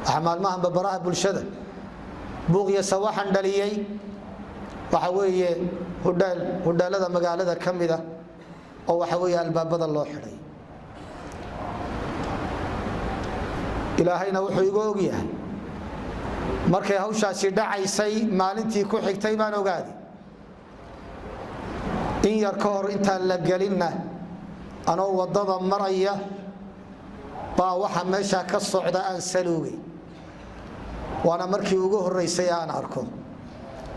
أحمال مهم ببراها بالشدة بوغيا سواحا دليي وحوي هدال هذا مقال هذا كم ذا أو حوي الباب هذا الله حري إلهينا وحي يقوقيا markay hawshaasi dhacaysay maalintii ku xigtay baan ogaaday in yar ka hor inta la galinna anoo wadada maraya baa waxa meesha ka socda aan saluugay waana markii ugu horeysay aan arko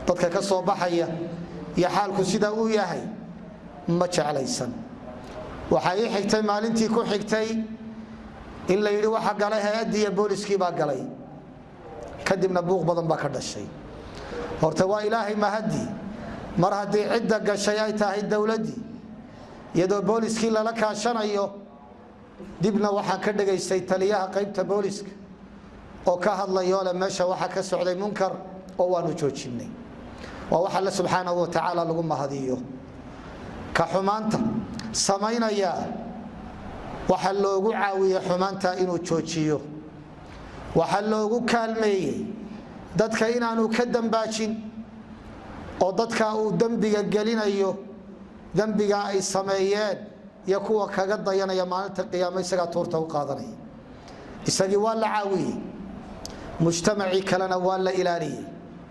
dadka ka soo baxaya iyo xaalku sida uu yahay ma jeclaysan waxa ay xigtay maalintii ku xigtay in la yiri waxa galay hay'adii booliskii baa galay kadibna buuq badan baa ka dhashay horta waa ilaahay mahadi mar hadii cidda gashay ay tahay dawladii iyadoo booliskii la kaashanayo dibna waxa ka dhageystay taliyaha qaybta booliska oo ka hadlayo la meesha waxa ka socday munkar oo waanu joojinay waa waxa Allah subhanahu wa ta'ala lagu mahadiyo ka xumaanta sameynaya waxa loogu caawiyo xumaanta inuu joojiyo waxa loogu kaalmeeyay dadka inaanu ka dambaajin oo dadka uu dambiga galinayo dambiga ay sameeyeen iyo kuwa kaga dayanaya maalinta qiyaamada isaga toorta u qaadanay isagii waa la caawiyay mujtamaci kalena waa la ilaaliyay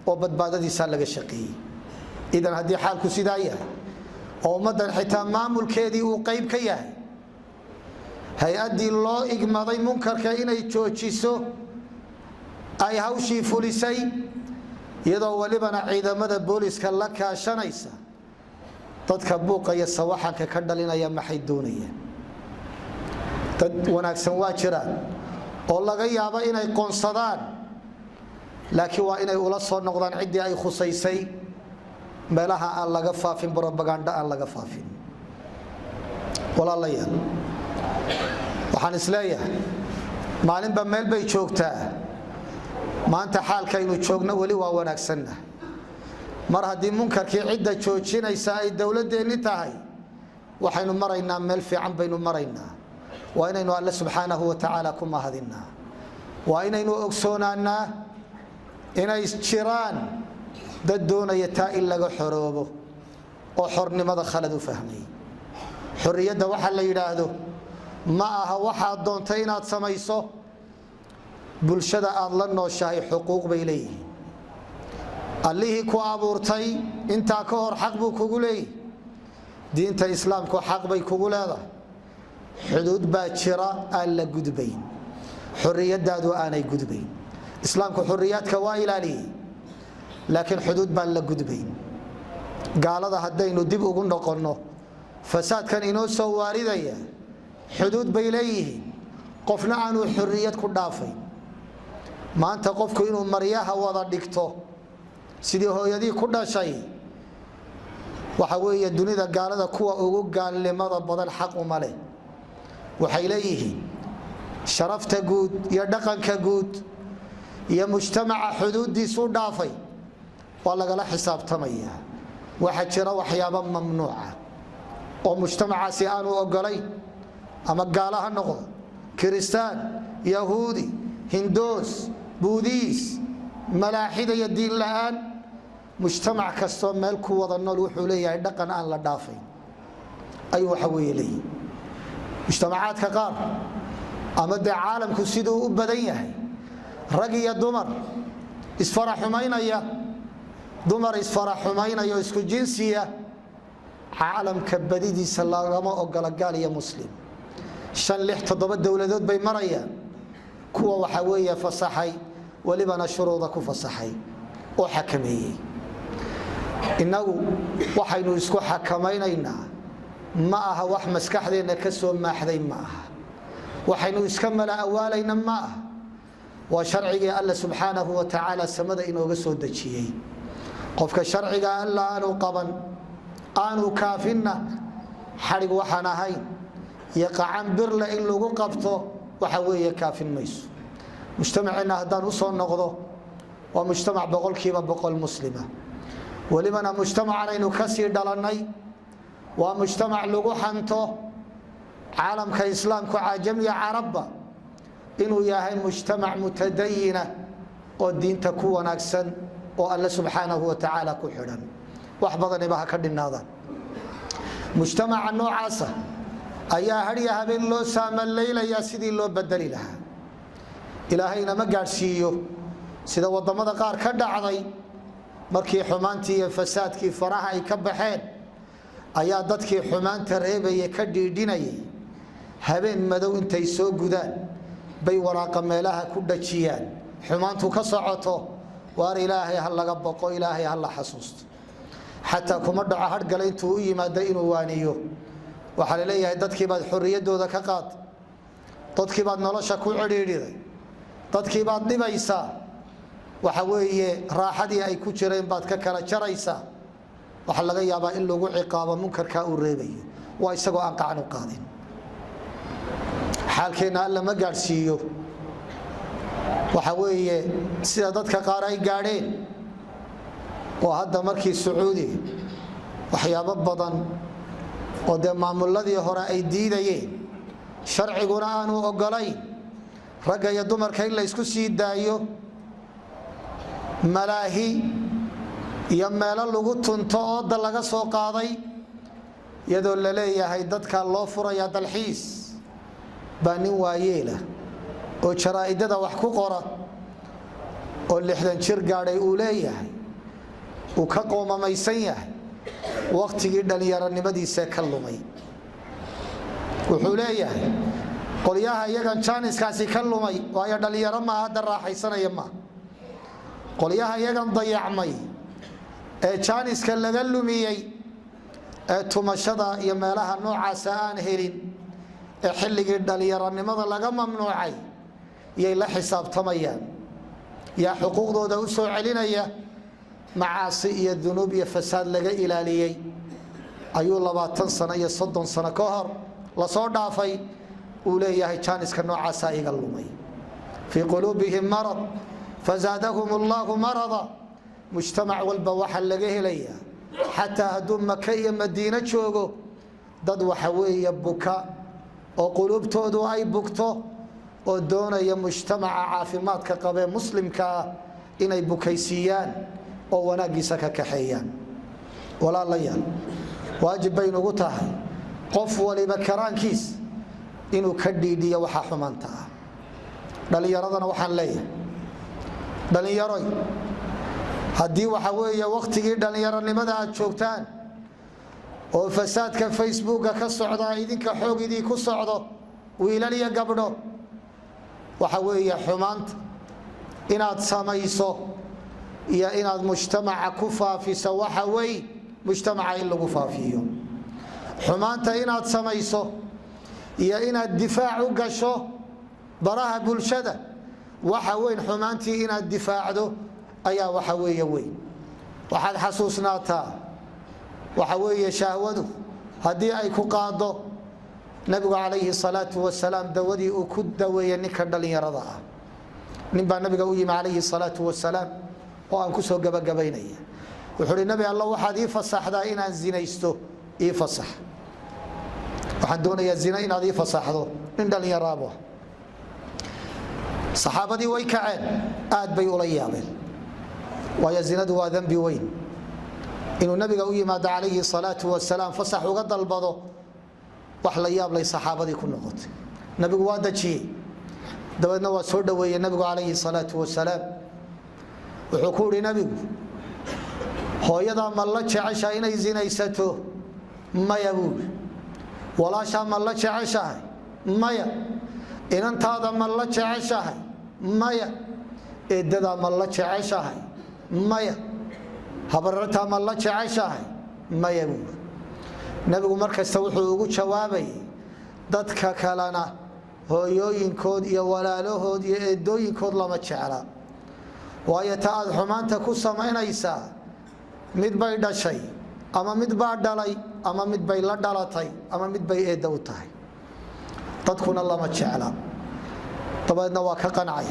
oo badbaadadiisa laga shaqeeyay idan hadii xaalku sidaa yahay oo ummadan xitaa maamulkeedii uu qayb ka yahay hay'adii loo igmaday munkarka inay joojiso ay hawshii fulisay iyadoo walibana ciidamada booliska la kaashanaysa dadka buuqaya sawaxanka ka dhalinaya maxay doonayaan dad wanaagsan waa jiraan oo laga yaabo inay qoonsadaan laakiin waa inay ula soo noqdaan cidii ay khusaysay meelaha aan laga faafin propaganda aan laga faafin walaalayaal waxaan isleeyahay maalinba meel bay joogtaa maanta xaalkaynu joogno wali waa wanaagsanna mar hadii munkarkii cidda joojinaysa ay dawladeeni tahay waxaynu maraynaa meel fiican baynu maraynaa waa inaynu Allah subhanahu wa ta'ala ku mahadinaa waa inaynu ogsoonaanaa inay jiraan dad doonaya taa in laga xoroobo oo xornimada khalad u fahmay xorriyada waxa la yiraahdo ma aha waxa doontay inaad samayso bulshada aad la nooshahay xuquuq bay leeyihiin allihii ku abuurtay inta ka hor xaq buu kugu leeyahay diinta islaamku xaq bay kugu leedahay xuduud baa jira aan la gudbayn xorriyadaadu aanay gudbayn islaamku xorriyadka waa ilaaliyay laakiin xuduud baan la gudbayn gaalada hadaynu dib ugu noqono fasaadkan inoo soo waaridaya xuduud bay leeyihiin qofna aanu xorriyad ku dhaafay maanta qofku inuu maryaha wada dhigto sidii hooyadii ku dhashay waxa weeye dunida gaalada kuwa ugu gaalnimada badan xaq uma leh waxay leeyihiin sharafta guud iyo dhaqanka guud iyo mujtamaca xuduudiisu dhaafay waa laga xisaabtamaya waxa jira waxyaabo mamnuuca oo mujtamacaasi aanu ogolay ama gaalaha noqdo kristaan yahuudi hindoos buudhiis malaaxida iyo diin la'aan mujtamac kasto meel ku wada nool wuxuu leeyahay dhaqan aan la dhaafay ay waxa weeyay mujtamacaadka qaar ama caalamku sidoo u badan yahay rag iyo dumar isfaraxumaynaya dumar isfaraxumaynaya isku jinsiya caalamka badidiisa lagama ogola gaal iyo muslim 5-6-7 dawladood bay marayaan kuwa waxa weeye fasaxay walibana shuruuda ku fasaxay oo xakameeyay inagu waxaynu isku xakamaynaynaa ma aha wax maskaxdeena ka soo maaxday ma aha waxaynu iska mala awaalayna ma aha wa sharciga Allah subhanahu wa ta'ala samada inooga soo dajiyay qofka sharciga Allah aanu qaban aanu kaafina xarig waxaan ahay yaqaan birla in lagu qabto waxa weeye kaafin mayso mujtamacina hadaan u soo noqdo waa mujtamac boqolkiiba boqol muslima walibana mujtamacana inuu ka sii dhalanay waa mujtamac lagu xanto caalamka islaamku caajamiya carabba inuu yahay mujtamac mutadayina oo diinta ku wanaagsan oo alla subxaanahu wa tacaala ku xidhan wax badaniba ha ka dhinnaadaan mujtamaca noocaasa ayaa hadhiya habeen loo saamalaylayaa sidii loo bedeli lahaa ilaahayna ma gaadhsiiyo sida waddamada qaar ka dhacday markii xumaantii iyo fasaadkii faraha ay ka baxeen ayaa dadkii xumaanta reebayay ka dhiidhinayay habeen madow intay soo gudaan bay waraaqa meelaha ku dhajiyaan xumaantu ka socoto waar ilaahay ha laga baqo ilaahay ha la xasuusto xataa kuma dhaco hargala intuu u yimaado inuu waaniyo waxaa la leeyahay dadkii baad xorriyadooda ka qaad dadkii baad nolosha ku cidhiidhiday dadkii baad dhibaysaa waxa weeye raaxadii ay ku jireen baad ka kala jaraysaa waxa laga yaabaa in lagu ciqaabo munkarka uu reebayo waa isagoo aan qacan u qaadin xaalkeena alla ma gaadhsiiyo waxa weeye sida dadka qaar ay gaadheen oo hadda markii sacuudi waxyaabo badan oo dee maamuladii hore ay diidayeen sharciguna aanu ogolayn ragga iyo dumarka in la isku sii daayo malaahi iyo meelo lagu tunto ooda laga soo qaaday iyadoo la leeyahay dadka loo furaya dalxiis baa nin waayeela oo jaraa'idada wax ku qora oo 60 jir gaadhay uu leeyahay uu ka qoomamaysan yahay waqtigii dhalinyaronimadiisa ka lumay wuxuu leeyahay qolyaha iyagan jaaniskaasi ka lumay waayo dhalinyaro ma hadda raaxaysanaya ma qolyaha iyagan dayacmay ee jaaniska laga lumiyay ee tumashada iyo meelaha noocaas aan helin ee xilligii dhalinyaronimada laga mamnuucay iyay la xisaabtamayaan yaa xuquuqdooda u soo celinaya macaasi iyo dunuub iyo fasaad laga ilaaliyay ayuu 20 sano iyo 30 sano ka hor la soo dhaafay uu leeyahay jaaniska noocaas iga lumay fi qulubihim marad fazaadahum Allahu marada mujtamac walba waxa laga helaya xataa hadduu Maka iyo Madiina joogo dad waxa weeye buka oo qulubtoodu ay bugto oo doonaya mujtamaca caafimaadka qaba muslimka inay bukaysiiyaan oo wanaagiisa ka kaxeeyaan walaalayaal waajib bay nagu tahay qof waliba karaankiis inuu ka dhiidhiyo waxa xumaanta ah dhalinyaradana waxaan leeyahay dhalinyaroy haddii waxa weeye waqtigii dhalinyaronimada aad joogtaan oo fasaadka facebooka ka socda idinka xoogidii ku socdo wiilal iyo gabdho waxa weeye xumaanta inaad samayso iyo inaad mujtamaca ku faafiso waxa weey mujtamaca in lagu faafiyo xumaanta inaad samayso iyo inaad difaac u gasho baraha bulshada waxa weyn xumaantii inaad difaacdo ayaa waxa weeye weyn waxaad xasuusnaataa waxa weeye shahwadu haddii ay ku qaado nabigu calayhi salaatu wasalaam dawadii uu ku daweeyay ninka dhalinyarada ah nin baa nabiga u yimi calayhi salaatu wasalaam oo aan ku soo gabagabaynaya wuxuu yidhi nabi allah waxaad ii fasaxdaa inaan zinaysto ii fasax waxaan doonayaa zina inaad ii fasaxdo nin dhalinyaraabo saxaabadii way kaceen aad bay ula yaabeen waayo zinadu waa dambi weyn inuu nabiga u yimaado calayhi salaatu wasalaam fasax uga dalbado wax la yaab lay saxaabadii ku noqotay nabigu waa dajiyey dabeedna waa soo dhaweeyey nabigu calayhi salaatu wasalaam wuxuu ku yidhi nabigu hooyadaa ma la jeceshahay inay zinaysato maya buuri walaashaa ma la jeceshahay maya inantaada ma la jeceshahay maya eedadaa ma la jeceshahay maya habarartaa ma la jeceshahay maya buuri nabigu markasta wuxuu ugu jawaabayay dadka kalena hooyooyinkood iyo walaalahood iyo eedooyinkood lama jecla waayo ta aad xumaanta ku samaynaysaa mid bay dhashay ama mid baa dhalay ama mid bay la dhalatay ama mid bay eedda u tahay dadkuna lama jecla dabeedna waa ka qancay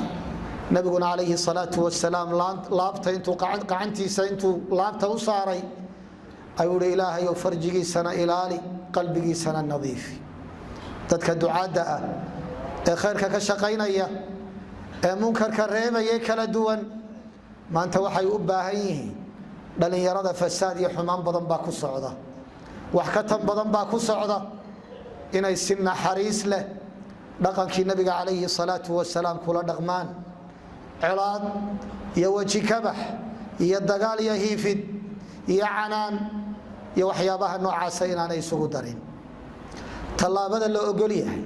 nabiguna calayhi salaatu wasalaam laabta intuu qacantiisa intuu laabta u saaray ayuu yidhi ilaahayow farjigiisana ilaali qalbigiisana nadiifi dadka ducaadda ah ee khayrka ka shaqaynaya ee munkarka reebaya kala duwan maanta waxay u baahan yihiin dhalinyarada fasaad iyo xumaan badan baa ku socda wax ka tan badan baa ku socda inay si naxariis leh dhaqankii nabiga calayhi salaatu wasalaam kula dhaqmaan colaad iyo waji kabax iyo dagaal iyo hiifid iyo canaan iyo waxyaabaha noocaasa inaanay isugu darin tallaabada la ogol yahay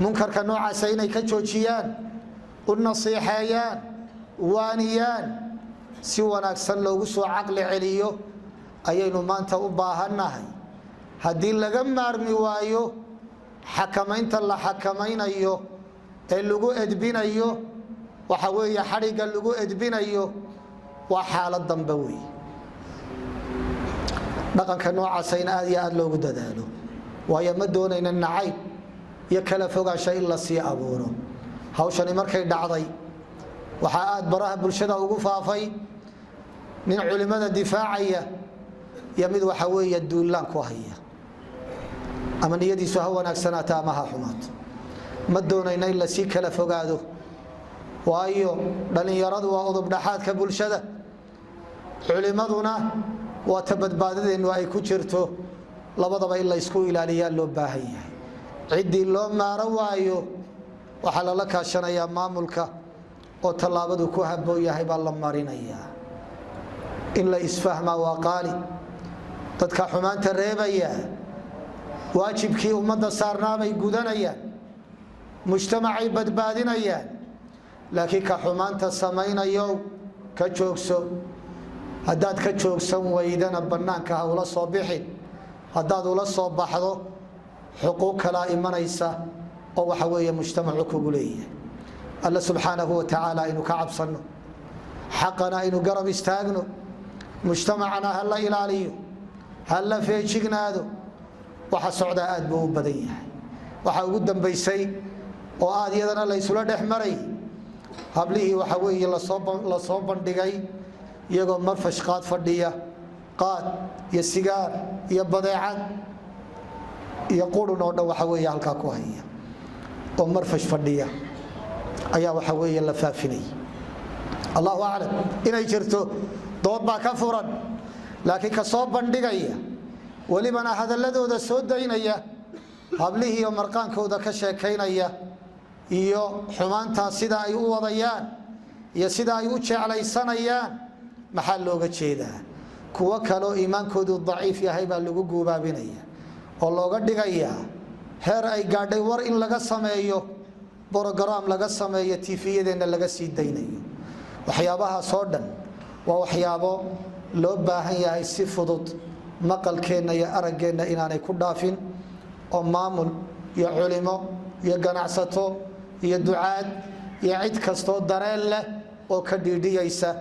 munkarka noocaasa inay ka joojiyaan u nasiixeeyaan waaniyaan si wanaagsan loogu soo caqli celiyo ayaynu maanta u baahannahay haddii laga maarmi waayo xakamaynta la xakamaynayo ee lagu edbinayo waxa weeye xadhigga lagu edbinayo waa xaalad dambe weeye dhaqanka noocaasa in aad iyo aad loogu dadaalo waayo ma doonayna nacayb iyo kala fogaansho in la sii abuuro hawshani markay dhacday waxaa aad baraha bulshada ugu faafay nin culimada difaacaya iyo mid waxa weeye duulaan ku haya ama niyadiisu ha wanaagsanaato ama ha xumaato ma doonayna in la sii kala fogaado waayo dhalinyaradu waa udub dhaxaadka bulshada culimaduna waa ta badbaadadeennu ay ku jirto labadaba in la isku ilaaliyaa loo baahan yahay ciddii loo maaro waayo waxaa lala kaashanayaa maamulka oo tallaabadu ku habboon yahay baa la marinayaa in la isfahmaa waa qaali dadka xumaanta reebaya waajibkii ummadda saarnaabay gudanayaan mujtamacay badbaadinayaan laakiin ka xumaanta samaynayo ka joogso haddaad ka joogsan waydana bannaanka ha ula soo bixin haddaad ula soo baxdo xuquuq kalaa imanaysa oo waxa weeye mujtamacu kugu leeyahay alla subxaanahu wa tacaala aynu ka cabsanno xaqana aynu garab istaagno mujtamacana ha la ilaaliyo ha la feejignaado waxa socdaa aad buu u badan yahay waxa ugu dambaysay oo aad iyadana la isula dhex maray hablihii waxa weeye la soo bandhigay iyagoo marfash qaad fadhiya qaad iyo sigaar iyo badeecad iyo qurun oo dhan waxa weeye halkaa ku haya oo marfash fadhiya ayaa waxa weeye la faafinay allahu aclam inay jirto dood baa ka furan laakiin ka soo bandhigaya welibana hadalladooda soo daynaya hablihii oo marqaankooda ka sheekaynaya iyo xumaantaa sida ay u wadayaan iyo sida ay u jeclaysanayaan maxaa looga jeedaa kuwo kaloo iimaankoodu daciif yahay baa lagu guubaabinaya oo looga dhigayaa heer ay gaadhay war in laga sameeyo brograam laga sameeyo tiifiyadeenna laga sii daynayo waxyaabahaasoo dhan waa waxyaabo loo baahan yahay si fudud maqalkeenna iyo araggeenna inaanay ku dhaafin oo maamul iyo culimo iyo ganacsato iyo ducaad iyo cid kastoo dareen leh oo ka dhiidhiyaysa